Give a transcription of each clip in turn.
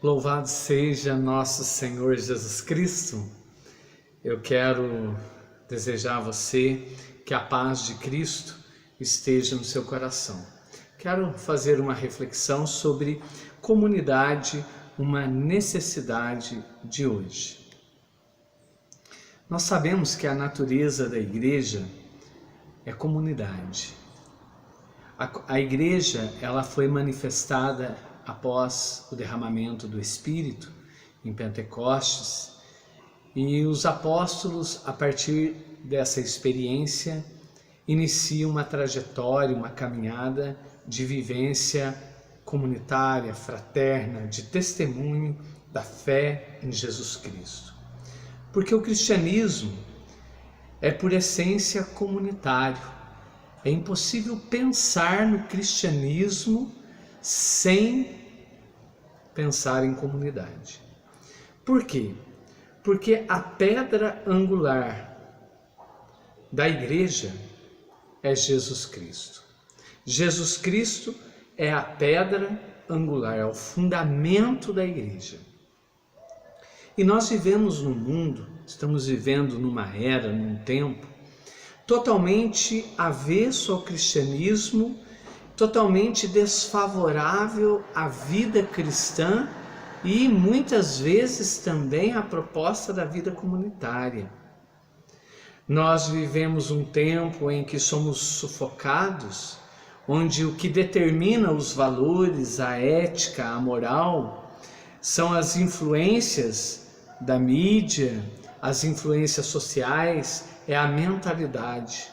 Louvado seja nosso Senhor Jesus Cristo. Eu quero desejar a você que a paz de Cristo esteja no seu coração. Quero fazer uma reflexão sobre comunidade, uma necessidade de hoje. Nós sabemos que a natureza da igreja é comunidade. A igreja, ela foi manifestada após o derramamento do Espírito em Pentecostes, e os apóstolos, a partir dessa experiência, iniciam uma trajetória, uma caminhada de vivência comunitária, fraterna, de testemunho da fé em Jesus Cristo. Porque o cristianismo é por essência comunitário. É impossível pensar no cristianismo sem pensar em comunidade. Por quê? Porque a pedra angular da igreja é Jesus Cristo. Jesus Cristo é a pedra angular, é o fundamento da igreja. E nós vivemos num mundo, estamos vivendo numa era, num tempo, totalmente avesso ao cristianismo, totalmente desfavorável à vida cristã e muitas vezes também à proposta da vida comunitária. Nós vivemos um tempo em que somos sufocados, onde o que determina os valores, a ética, a moral, são as influências da mídia, as influências sociais, é a mentalidade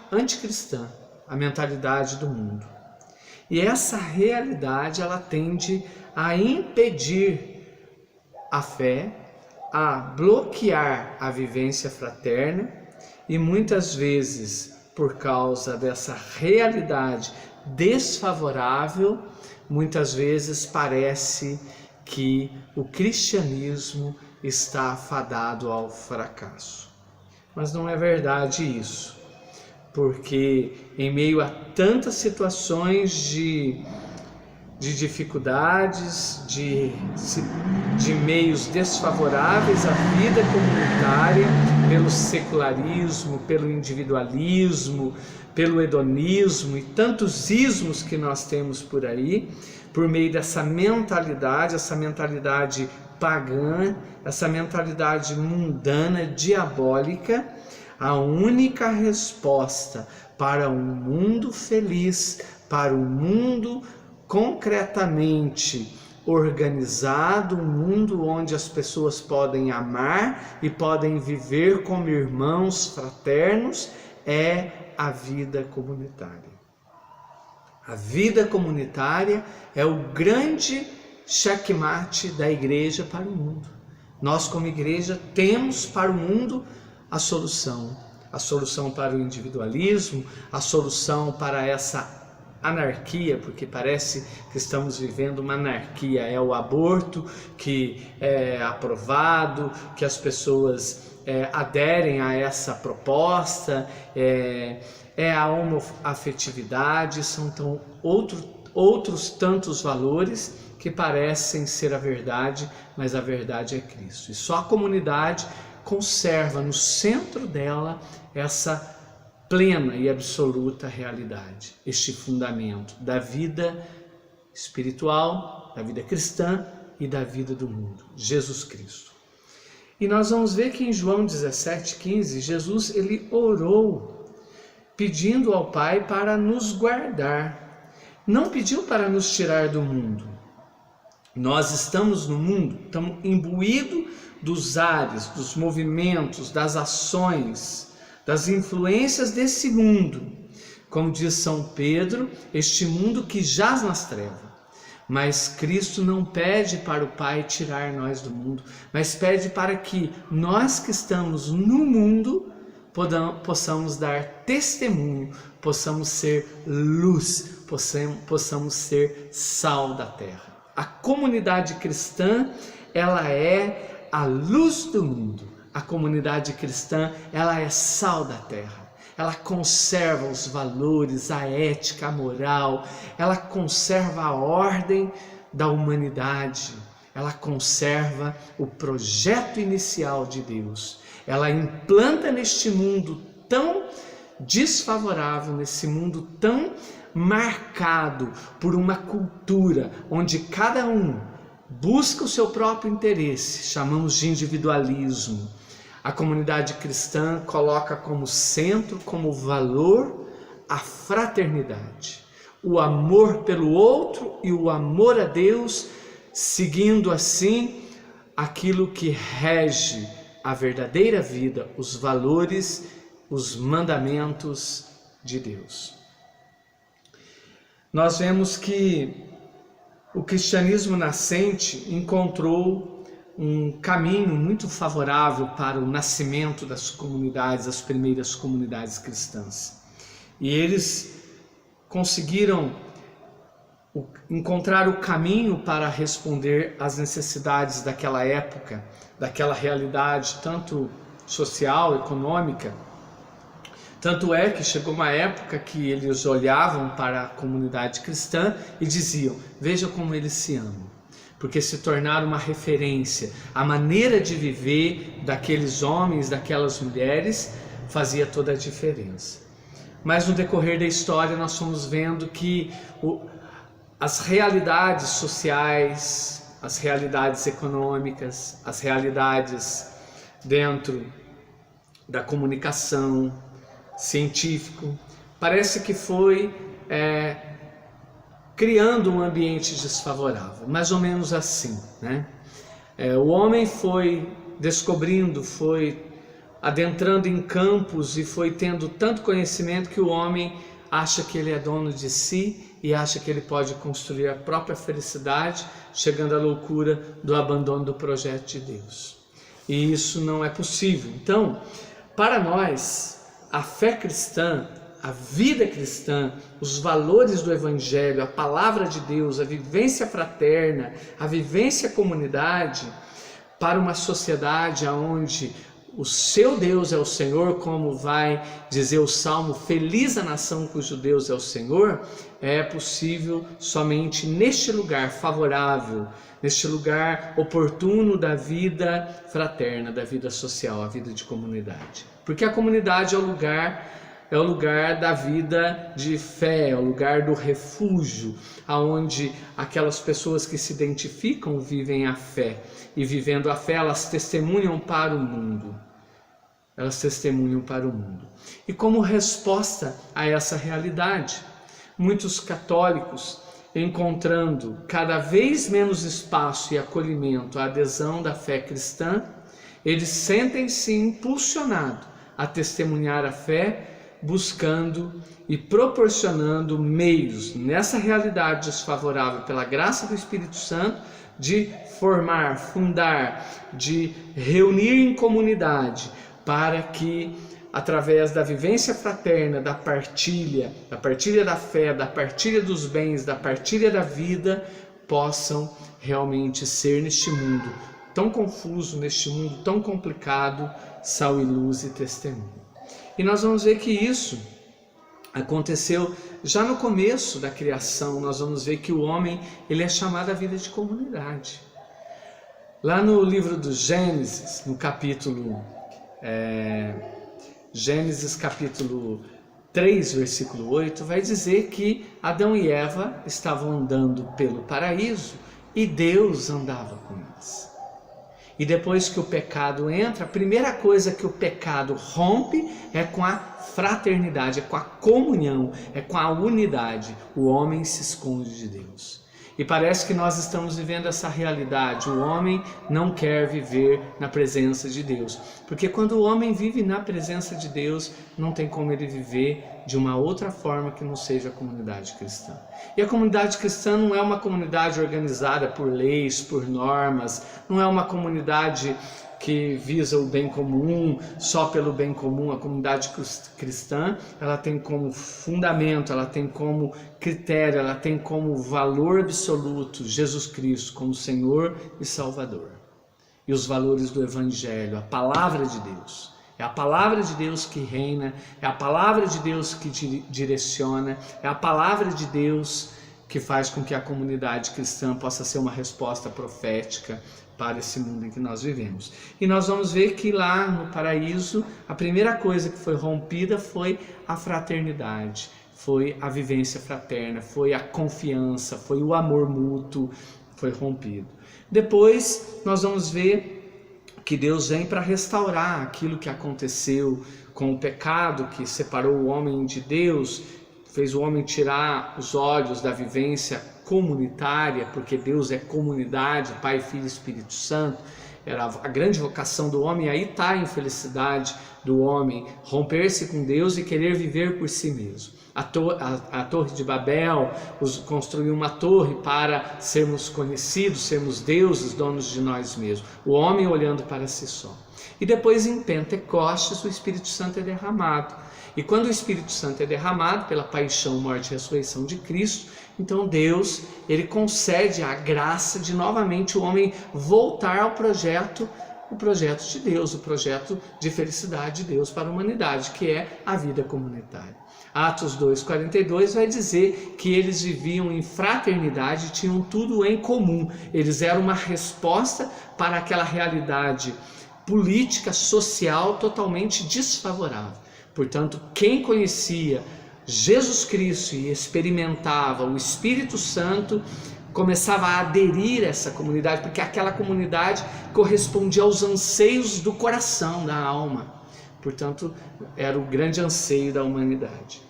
anticristã, a mentalidade do mundo. E essa realidade, ela tende a impedir a fé, a bloquear a vivência fraterna, e muitas vezes, por causa dessa realidade desfavorável, muitas vezes parece que o cristianismo está fadado ao fracasso. Mas não é verdade isso, porque em meio a tantas situações de dificuldades, de meios desfavoráveis à vida comunitária, pelo secularismo, pelo individualismo, pelo hedonismo e tantos ismos que nós temos por aí, por meio dessa mentalidade, essa mentalidade pagã, essa mentalidade mundana, diabólica, a única resposta para um mundo feliz, para um mundo concretamente organizado, um mundo onde as pessoas podem amar e podem viver como irmãos fraternos, é a vida comunitária. A vida comunitária é o grande checkmate da igreja para o mundo. Nós, como igreja, temos para o mundo a solução para o individualismo, a solução para essa anarquia, porque parece que estamos vivendo uma anarquia. É o aborto que é aprovado, que as pessoas aderem a essa proposta, é a homoafetividade, são outros tantos valores que parecem ser a verdade, mas a verdade é Cristo. E só a comunidade conserva no centro dela essa plena e absoluta realidade, este fundamento da vida espiritual, da vida cristã e da vida do mundo, Jesus Cristo. E nós vamos ver que em João 17,15, Jesus ele orou pedindo ao Pai para nos guardar. Não pediu para nos tirar do mundo. Nós estamos no mundo, estamos imbuídos dos ares, dos movimentos, das ações, das influências desse mundo. Como diz São Pedro, este mundo que jaz nas trevas. Mas Cristo não pede para o Pai tirar nós do mundo, mas pede para que nós que estamos no mundo possamos dar testemunho, possamos ser luz, possamos ser sal da terra. A comunidade cristã, ela é a luz do mundo. A comunidade cristã, ela é sal da terra. Ela conserva os valores, a ética, a moral. Ela conserva a ordem da humanidade, ela conserva o projeto inicial de Deus. Ela implanta neste mundo tão desfavorável, nesse mundo tão marcado por uma cultura onde cada um busca o seu próprio interesse, chamamos de individualismo. A comunidade cristã coloca como centro, como valor, a fraternidade, o amor pelo outro e o amor a Deus, seguindo assim aquilo que rege a verdadeira vida, os valores, os mandamentos de Deus. Nós vemos que o cristianismo nascente encontrou um caminho muito favorável para o nascimento das comunidades, as primeiras comunidades cristãs. E eles conseguiram encontrar o caminho para responder às necessidades daquela época, daquela realidade, tanto social, econômica. Tanto é que chegou uma época que eles olhavam para a comunidade cristã e diziam: veja como eles se amam, porque se tornaram uma referência. A maneira de viver daqueles homens, daquelas mulheres, fazia toda a diferença. Mas no decorrer da história nós fomos vendo que as realidades sociais, as realidades econômicas, as realidades dentro da comunicação, científico, parece que foi criando um ambiente desfavorável, mais ou menos assim, né? O homem foi descobrindo, foi adentrando em campos e foi tendo tanto conhecimento que o homem acha que ele é dono de si e acha que ele pode construir a própria felicidade, chegando à loucura do abandono do projeto de Deus. E isso não é possível. Então, para nós, a fé cristã, a vida cristã, os valores do Evangelho, a palavra de Deus, a vivência fraterna, a vivência comunidade, para uma sociedade onde o seu Deus é o Senhor, como vai dizer o Salmo, feliz a nação cujo Deus é o Senhor, é possível somente neste lugar favorável, neste lugar oportuno da vida fraterna, da vida social, a vida de comunidade. Porque a comunidade é o lugar da vida de fé, é o lugar do refúgio, aonde aquelas pessoas que se identificam vivem a fé. E vivendo a fé, elas testemunham para o mundo. Elas testemunham para o mundo. E como resposta a essa realidade, muitos católicos, encontrando cada vez menos espaço e acolhimento à adesão da fé cristã, eles sentem-se impulsionados a testemunhar a fé, buscando e proporcionando meios nessa realidade desfavorável pela graça do Espírito Santo de formar, fundar, de reunir em comunidade para que através da vivência fraterna, da partilha da fé, da partilha dos bens, da partilha da vida, possam realmente ser neste mundo tão confuso, neste mundo tão complicado, sal e luz e testemunho. E nós vamos ver que isso aconteceu já no começo da criação. Nós vamos ver que o homem ele é chamado à vida de comunidade. Lá no livro do Gênesis, no capítulo Gênesis capítulo 3, versículo 8, vai dizer que Adão e Eva estavam andando pelo paraíso e Deus andava com eles. E depois que o pecado entra, a primeira coisa que o pecado rompe é com a fraternidade, é com a comunhão, é com a unidade. O homem se esconde de Deus. E parece que nós estamos vivendo essa realidade. O homem não quer viver na presença de Deus. Porque quando o homem vive na presença de Deus, não tem como ele viver de uma outra forma que não seja a comunidade cristã. E a comunidade cristã não é uma comunidade organizada por leis, por normas, não é uma comunidade que visa o bem comum, só pelo bem comum. A comunidade cristã, ela tem como fundamento, ela tem como critério, ela tem como valor absoluto Jesus Cristo como Senhor e Salvador. E os valores do Evangelho, a palavra de Deus. É a palavra de Deus que reina, é a palavra de Deus que direciona, é a palavra de Deus que faz com que a comunidade cristã possa ser uma resposta profética para esse mundo em que nós vivemos. E nós vamos ver que lá no paraíso, a primeira coisa que foi rompida foi a fraternidade, foi a vivência fraterna, foi a confiança, foi o amor mútuo, foi rompido. Depois nós vamos ver que Deus vem para restaurar aquilo que aconteceu com o pecado que separou o homem de Deus, fez o homem tirar os olhos da vivência comunitária, porque Deus é comunidade, Pai, Filho e Espírito Santo. Era a grande vocação do homem, e aí está a infelicidade do homem, romper-se com Deus e querer viver por si mesmo. A Torre de Babel construiu uma torre para sermos conhecidos, sermos deuses, donos de nós mesmos. O homem olhando para si só. E depois em Pentecostes o Espírito Santo é derramado. E quando o Espírito Santo é derramado pela paixão, morte e ressurreição de Cristo, então Deus, ele concede a graça de novamente o homem voltar ao projeto, o projeto de Deus, o projeto de felicidade de Deus para a humanidade, que é a vida comunitária. Atos 2,42 vai dizer que eles viviam em fraternidade, tinham tudo em comum. Eles eram uma resposta para aquela realidade política, social totalmente desfavorável. Portanto, quem conhecia Jesus Cristo e experimentava o Espírito Santo começava a aderir a essa comunidade, porque aquela comunidade correspondia aos anseios do coração, da alma. Portanto, era o grande anseio da humanidade.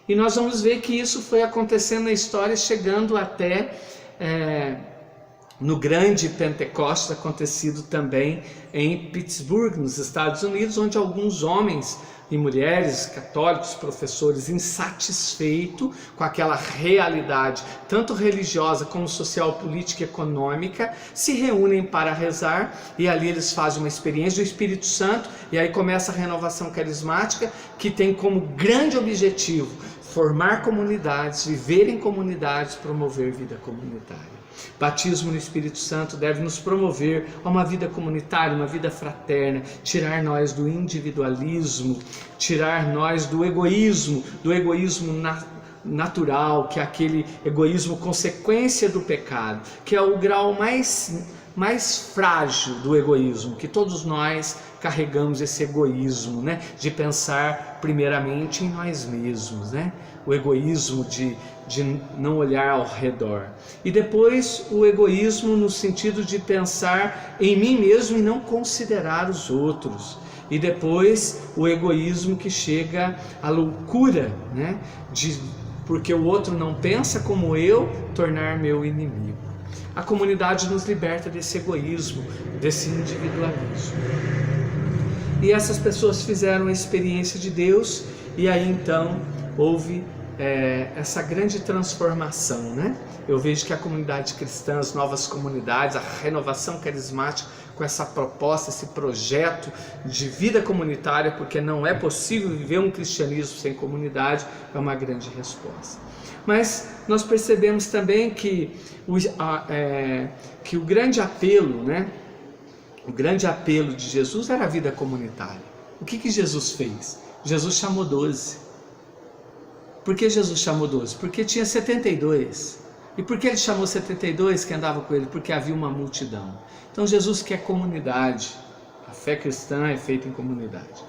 E nós vamos ver que isso foi acontecendo na história, chegando até no grande Pentecostes, acontecido também em Pittsburgh, nos Estados Unidos, onde alguns homens e mulheres católicos, professores, insatisfeitos com aquela realidade, tanto religiosa como social, política e econômica, se reúnem para rezar, e ali eles fazem uma experiência do Espírito Santo, e aí começa a renovação carismática, que tem como grande objetivo formar comunidades, viver em comunidades, promover vida comunitária. Batismo no Espírito Santo deve nos promover a uma vida comunitária, uma vida fraterna, tirar nós do individualismo, tirar nós do egoísmo natural, que é aquele egoísmo consequência do pecado, que é o grau mais frágil do egoísmo, que todos nós carregamos esse egoísmo, né? De pensar primeiramente em nós mesmos, né? O egoísmo de não olhar ao redor. E depois o egoísmo no sentido de pensar em mim mesmo e não considerar os outros. E depois o egoísmo que chega à loucura, né? Porque o outro não pensa como eu, tornar meu inimigo. A comunidade nos liberta desse egoísmo, desse individualismo. E essas pessoas fizeram a experiência de Deus, e aí então houve essa grande transformação, né? Eu vejo que a comunidade cristã, as novas comunidades, a renovação carismática, com essa proposta, esse projeto de vida comunitária, porque não é possível viver um cristianismo sem comunidade, é uma grande resposta. Mas nós percebemos também que o grande apelo, né? O grande apelo de Jesus era a vida comunitária. O que Jesus fez? Jesus chamou 12. Por que Jesus chamou 12? Porque tinha 72. E por que ele chamou 72 que andavam com ele? Porque havia uma multidão. Então Jesus quer comunidade. A fé cristã é feita em comunidade.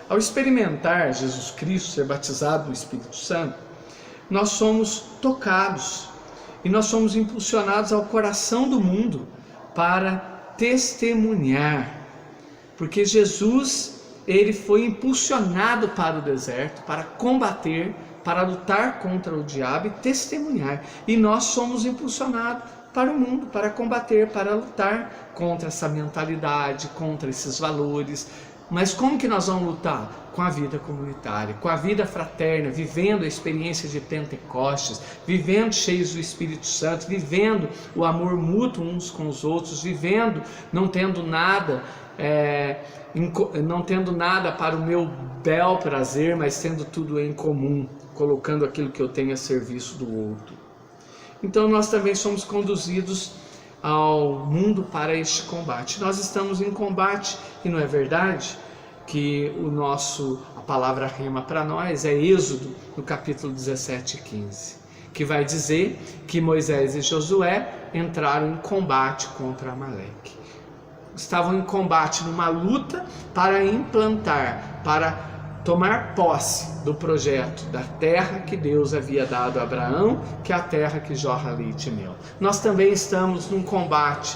Ao experimentar Jesus Cristo ser batizado no Espírito Santo, nós somos tocados e nós somos impulsionados ao coração do mundo para testemunhar. Porque Jesus, ele foi impulsionado para o deserto, para combater, para lutar contra o diabo e testemunhar. E nós somos impulsionados para o mundo, para combater, para lutar contra essa mentalidade, contra esses valores. Mas como que nós vamos lutar? Com a vida comunitária, com a vida fraterna, vivendo a experiência de Pentecostes, vivendo cheios do Espírito Santo, vivendo o amor mútuo uns com os outros, vivendo não tendo nada para o meu bel prazer, mas tendo tudo em comum, colocando aquilo que eu tenho a serviço do outro. Então nós também somos conduzidos ao mundo para este combate. Nós estamos em combate, e não é verdade que a palavra rema para nós é Êxodo, no capítulo 17 e 15. que vai dizer que Moisés e Josué entraram em combate contra Amaleque. Estavam em combate numa luta para implantar, para tomar posse do projeto da terra que Deus havia dado a Abraão, que é a terra que jorra leite e mel. Nós também estamos num combate,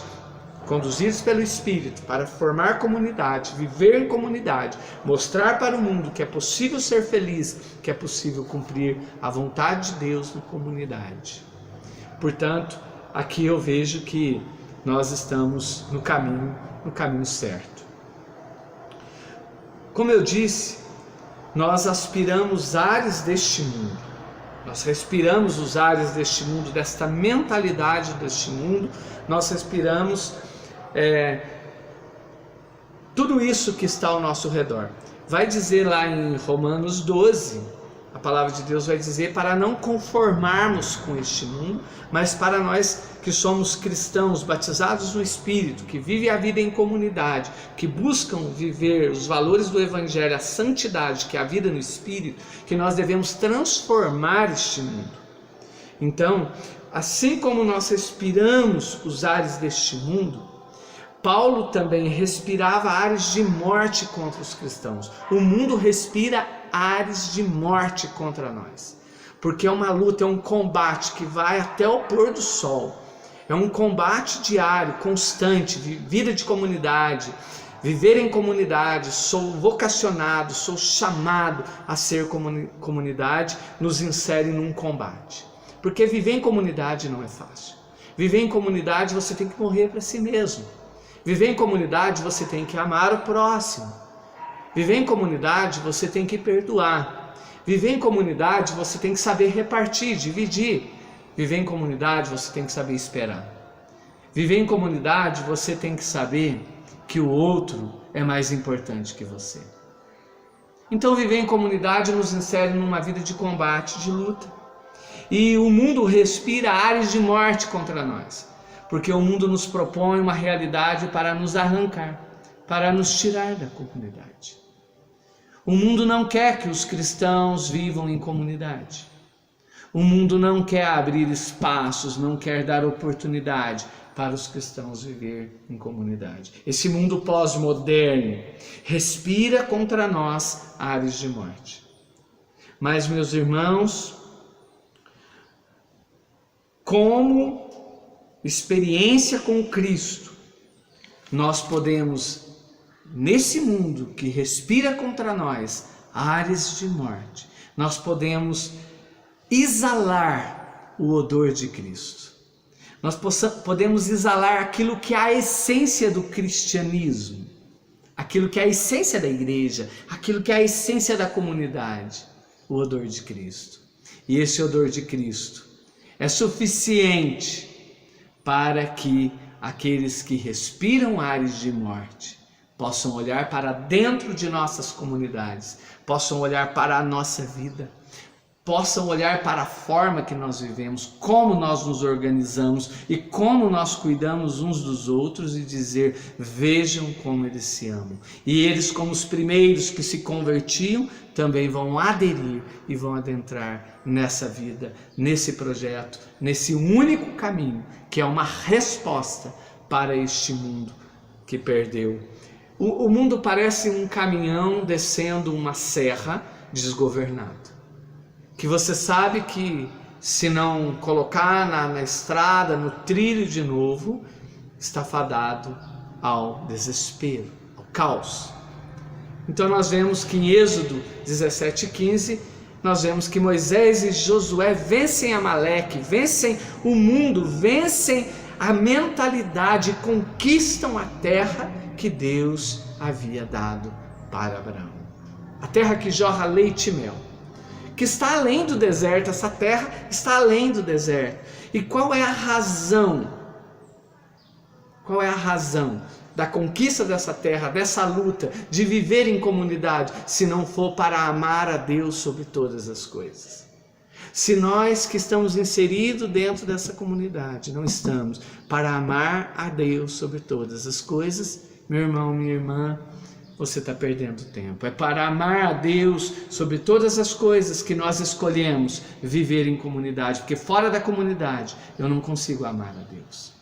conduzidos pelo Espírito, para formar comunidade, viver em comunidade, mostrar para o mundo que é possível ser feliz, que é possível cumprir a vontade de Deus na comunidade. Portanto, aqui eu vejo que nós estamos no caminho certo. Como eu disse, nós aspiramos ares deste mundo. Nós respiramos os ares deste mundo, desta mentalidade deste mundo. Nós respiramos tudo isso que está ao nosso redor. Vai dizer lá em Romanos 12, a palavra de Deus vai dizer para não conformarmos com este mundo, mas para nós que somos cristãos, batizados no Espírito, que vivem a vida em comunidade, que buscam viver os valores do Evangelho, a santidade, que é a vida no Espírito, que nós devemos transformar este mundo. Então, assim como nós respiramos os ares deste mundo, Paulo também respirava ares de morte contra os cristãos. O mundo respira ares de morte contra nós, porque é uma luta, é um combate que vai até o pôr do sol. É um combate diário, constante, vida de comunidade, viver em comunidade. Sou vocacionado, sou chamado a ser comunidade, nos insere num combate. Porque viver em comunidade não é fácil. Viver em comunidade você tem que morrer para si mesmo. Viver em comunidade você tem que amar o próximo. Viver em comunidade você tem que perdoar. Viver em comunidade você tem que saber repartir, dividir. Viver em comunidade você tem que saber esperar. Viver em comunidade você tem que saber que o outro é mais importante que você. Então viver em comunidade nos insere numa vida de combate, de luta. E o mundo respira ares de morte contra nós, porque o mundo nos propõe uma realidade para nos arrancar, para nos tirar da comunidade. O mundo não quer que os cristãos vivam em comunidade. O mundo não quer abrir espaços, não quer dar oportunidade para os cristãos viver em comunidade. Esse mundo pós-moderno respira contra nós ares de morte. Mas, meus irmãos, como experiência com Cristo, nós podemos, nesse mundo que respira contra nós ares de morte, nós podemos exalar o odor de Cristo. Nós podemos exalar aquilo que é a essência do cristianismo, aquilo que é a essência da igreja, aquilo que é a essência da comunidade, o odor de Cristo. E esse odor de Cristo é suficiente para que aqueles que respiram ares de morte possam olhar para dentro de nossas comunidades, possam olhar para a nossa vida, possam olhar para a forma que nós vivemos, como nós nos organizamos e como nós cuidamos uns dos outros e dizer: vejam como eles se amam. E eles, como os primeiros que se convertiam, também vão aderir e vão adentrar nessa vida, nesse projeto, nesse único caminho que é uma resposta para este mundo que perdeu. O mundo parece um caminhão descendo uma serra desgovernado, que você sabe que se não colocar na estrada, no trilho de novo, está fadado ao desespero, ao caos. Então nós vemos que em Êxodo 17:15, nós vemos que Moisés e Josué vencem Amaleque, vencem o mundo, vencem a mentalidade, conquistam a terra que Deus havia dado para Abraão. A terra que jorra leite e mel, que está além do deserto. Essa terra está além do deserto. E qual é a razão? Qual é a razão da conquista dessa terra, dessa luta, de viver em comunidade, se não for para amar a Deus sobre todas as coisas? Se nós que estamos inseridos dentro dessa comunidade não estamos para amar a Deus sobre todas as coisas, meu irmão, minha irmã, você está perdendo tempo. É para amar a Deus sobre todas as coisas que nós escolhemos viver em comunidade, porque fora da comunidade eu não consigo amar a Deus.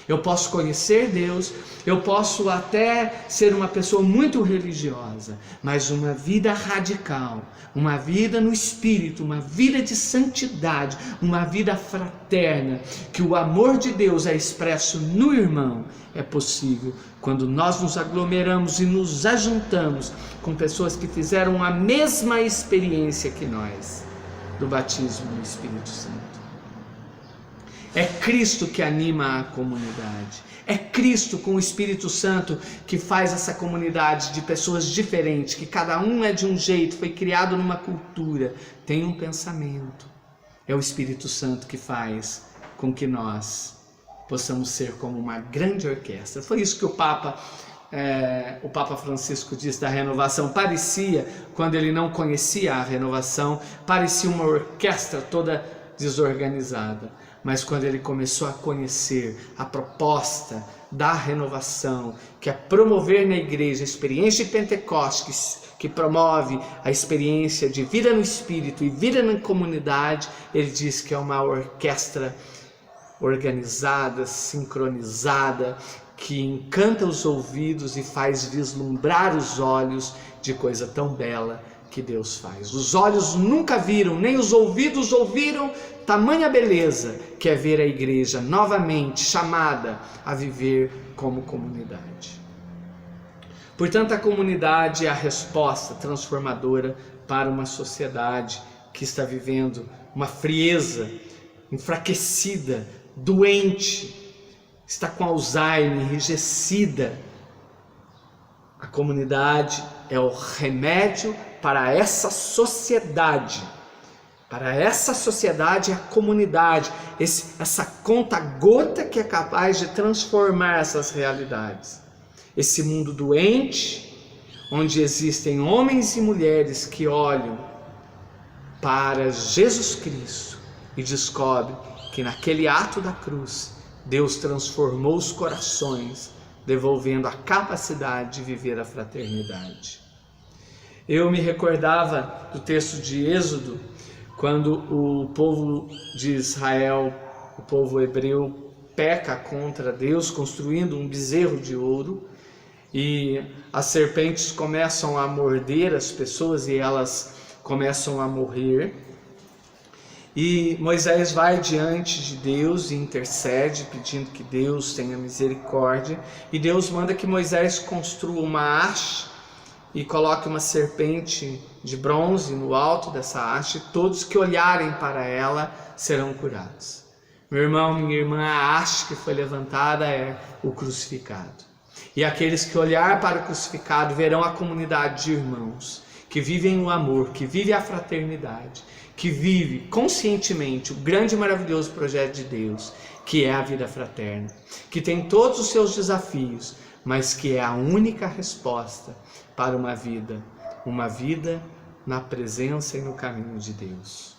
Eu posso conhecer Deus, eu posso até ser uma pessoa muito religiosa, mas uma vida radical, uma vida no Espírito, uma vida de santidade, uma vida fraterna, que o amor de Deus é expresso no irmão, é possível quando nós nos aglomeramos e nos ajuntamos com pessoas que fizeram a mesma experiência que nós, do batismo no Espírito Santo. É Cristo que anima a comunidade. É Cristo com o Espírito Santo que faz essa comunidade de pessoas diferentes, que cada um é de um jeito, foi criado numa cultura, tem um pensamento. É o Espírito Santo que faz com que nós possamos ser como uma grande orquestra. Foi isso que o Papa Francisco disse da renovação. Parecia, quando ele não conhecia a renovação, parecia uma orquestra toda desorganizada. Mas quando ele começou a conhecer a proposta da renovação, que é promover na igreja a experiência de Pentecostes, que promove a experiência de vida no Espírito e vida na comunidade, ele diz que é uma orquestra organizada, sincronizada, que encanta os ouvidos e faz vislumbrar os olhos de coisa tão bela que Deus faz. Os olhos nunca viram, nem os ouvidos ouviram tamanha beleza que é ver a igreja novamente chamada a viver como comunidade. Portanto, a comunidade é a resposta transformadora para uma sociedade que está vivendo uma frieza, enfraquecida, doente, está com Alzheimer, enrijecida. A comunidade é o remédio para essa sociedade. Para essa sociedade é a comunidade, essa conta-gota que é capaz de transformar essas realidades. Esse mundo doente, onde existem homens e mulheres que olham para Jesus Cristo e descobrem que naquele ato da cruz, Deus transformou os corações, devolvendo a capacidade de viver a fraternidade. Eu me recordava do texto de Êxodo, quando o povo de Israel, o povo hebreu, peca contra Deus, construindo um bezerro de ouro, e as serpentes começam a morder as pessoas e elas começam a morrer. E Moisés vai diante de Deus e intercede, pedindo que Deus tenha misericórdia, e Deus manda que Moisés construa uma haste e coloque uma serpente de bronze no alto dessa haste, e todos que olharem para ela serão curados. Meu irmão, minha irmã, a haste que foi levantada é o crucificado. E aqueles que olhar para o crucificado verão a comunidade de irmãos que vivem o amor, que vivem a fraternidade, que vive conscientemente o grande e maravilhoso projeto de Deus, que é a vida fraterna, que tem todos os seus desafios, mas que é a única resposta para uma vida na presença e no caminho de Deus.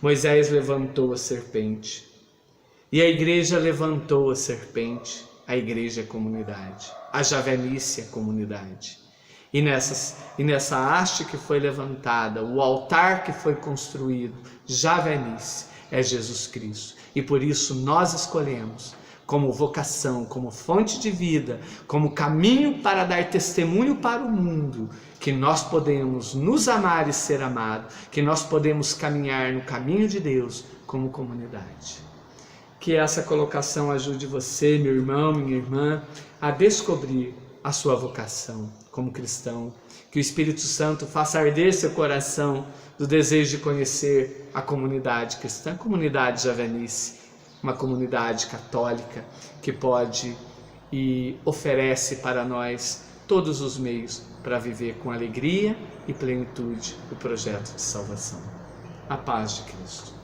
Moisés levantou a serpente, e a igreja levantou a serpente. A igreja é comunidade, a javenice é comunidade. E nessa haste que foi levantada, o altar que foi construído, javenice, é Jesus Cristo. E por isso nós escolhemos, como vocação, como fonte de vida, como caminho para dar testemunho para o mundo, que nós podemos nos amar e ser amados, que nós podemos caminhar no caminho de Deus como comunidade. Que essa colocação ajude você, meu irmão, minha irmã, a descobrir a sua vocação como cristão. Que o Espírito Santo faça arder seu coração do desejo de conhecer a comunidade cristã, a comunidade javenice, uma comunidade católica que pode e oferece para nós todos os meios para viver com alegria e plenitude o projeto de salvação. A paz de Cristo.